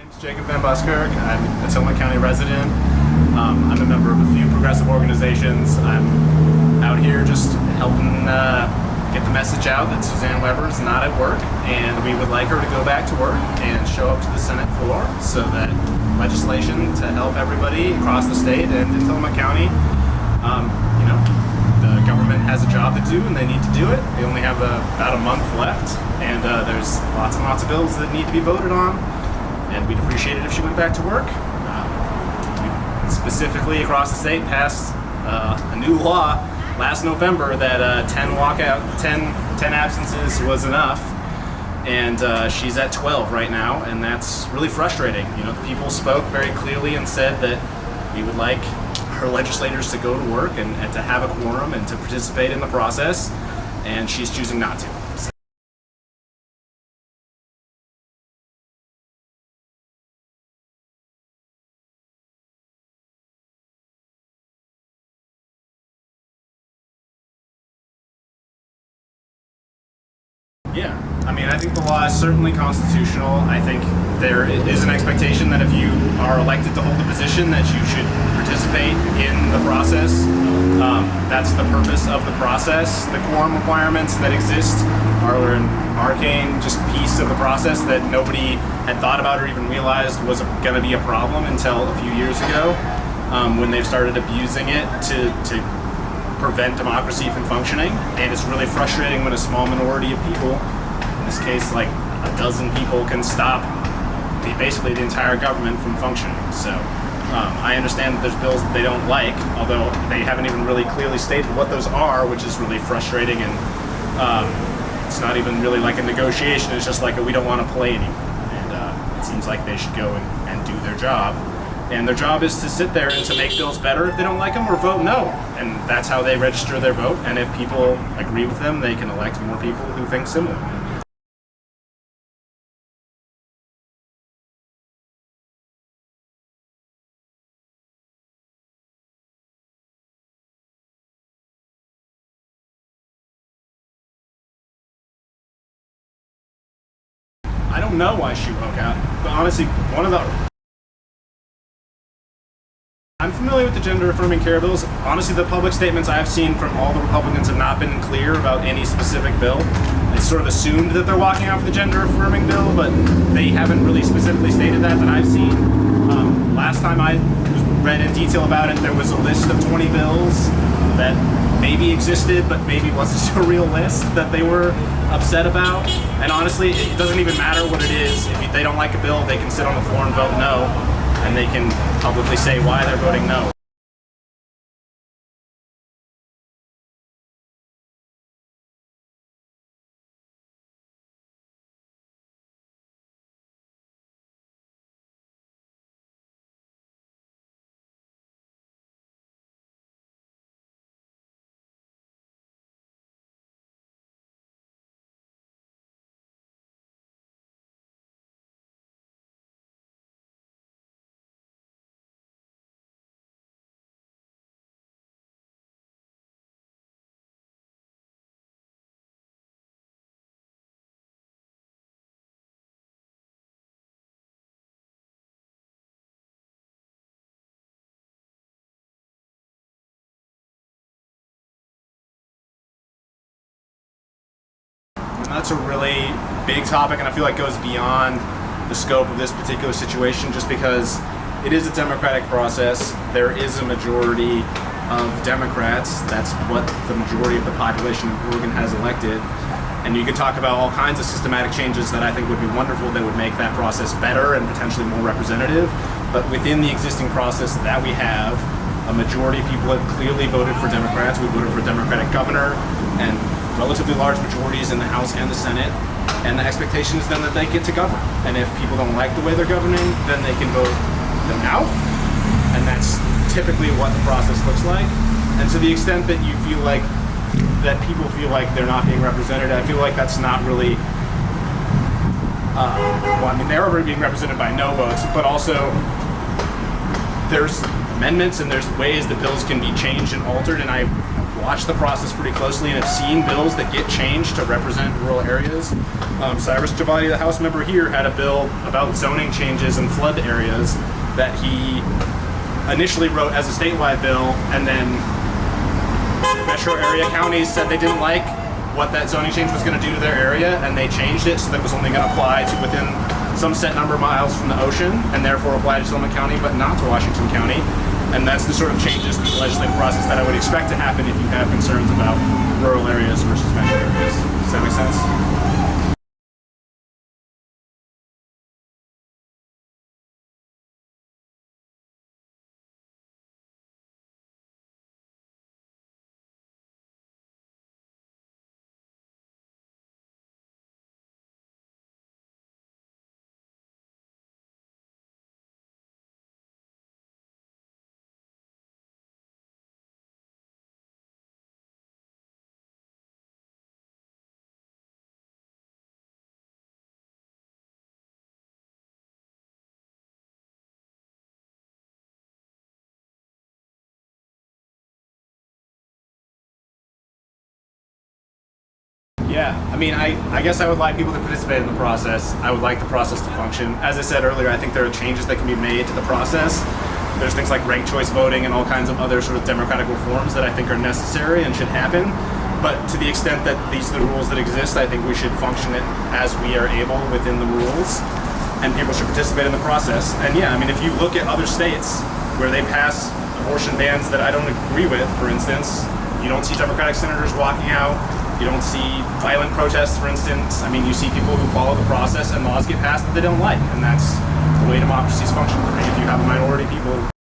name's Jacob Van Buskirk. I'm a Tillamook County resident. I'm a member of a few progressive organizations. I'm out here just helping get the message out that Suzanne Weber is not at work, and we would like her to go back to work and show up to the Senate floor so that legislation to help everybody across the state and in Tillamook County, the government has a job to do and they need to do it. They only have about a month left, and there's lots and lots of bills that need to be voted on, and we'd appreciate it if she went back to work. We specifically across the state passed a new law last November that 10 absences was enough, and she's at 12 right now, and that's really frustrating. People spoke very clearly and said that we would like her legislators to go to work and to have a quorum and to participate in the process, and she's choosing not to. Yeah, I think the law is certainly constitutional. I think there is an expectation that if you are elected to hold a position that you should participate in the process. That's the purpose of the process. The quorum requirements that exist are an arcane just piece of the process that nobody had thought about or even realized was going to be a problem until a few years ago, when they've started abusing it to prevent democracy from functioning. And it's really frustrating when a small minority of people, in this case like a dozen people, can stop basically the entire government from functioning. So I understand that there's bills that they don't like, although they haven't even really clearly stated what those are, which is really frustrating. And it's not even really like a negotiation, it's just like we don't want to play anymore. And it seems like they should go and do their job. And their job is to sit there and to make bills better if they don't like them, or vote no. And that's how they register their vote. And if people agree with them, they can elect more people who think similarly. I don't know why she woke out, but honestly, I'm familiar with the gender-affirming care bills. Honestly, the public statements I've seen from all the Republicans have not been clear about any specific bill. It's sort of assumed that they're walking out for the gender-affirming bill, but they haven't really specifically stated that I've seen. Last time I read in detail about it, there was a list of 20 bills that maybe existed, but maybe wasn't a real list that they were upset about. And honestly, it doesn't even matter what it is. If they don't like a bill, they can sit on the floor and vote no, and they can publicly say why they're voting no. That's a really big topic, and I feel like goes beyond the scope of this particular situation, just because it is a democratic process. There is a majority of Democrats. That's what the majority of the population of Oregon has elected. And you could talk about all kinds of systematic changes that I think would be wonderful that would make that process better and potentially more representative. But within the existing process that we have, a majority of people have clearly voted for Democrats. We voted for a Democratic governor and relatively large majorities in the House and the Senate, and the expectation is then that they get to govern. And if people don't like the way they're governing, then they can vote them out, and that's typically what the process looks like. And to the extent that you feel like that people feel like they're not being represented, I feel like that's not really they're already being represented by no votes, but also there's amendments and there's ways that bills can be changed and altered, and I watched the process pretty closely and have seen bills that get changed to represent rural areas. Cyrus Javadi, the House member here, had a bill about zoning changes in flood areas that he initially wrote as a statewide bill, and then metro area counties said they didn't like what that zoning change was going to do to their area, and they changed it so that it was only going to apply to within some set number of miles from the ocean, and therefore apply to Tillamook County but not to Washington County. And that's the sort of changes to the legislative process that I would expect to happen if you have concerns about rural areas versus metro areas. Does that make sense? Yeah, I mean, I guess I would like people to participate in the process. I would like the process to function. As I said earlier, I think there are changes that can be made to the process. There's things like ranked choice voting and all kinds of other sort of democratic reforms that I think are necessary and should happen. But to the extent that these are the rules that exist, I think we should function it as we are able within the rules, and people should participate in the process. And yeah, I mean, if you look at other states where they pass abortion bans that I don't agree with, for instance, you don't see Democratic senators walking out. You don't see violent protests, for instance. I mean, you see people who follow the process and laws get passed that they don't like, and that's the way democracies function. If you have a minority of people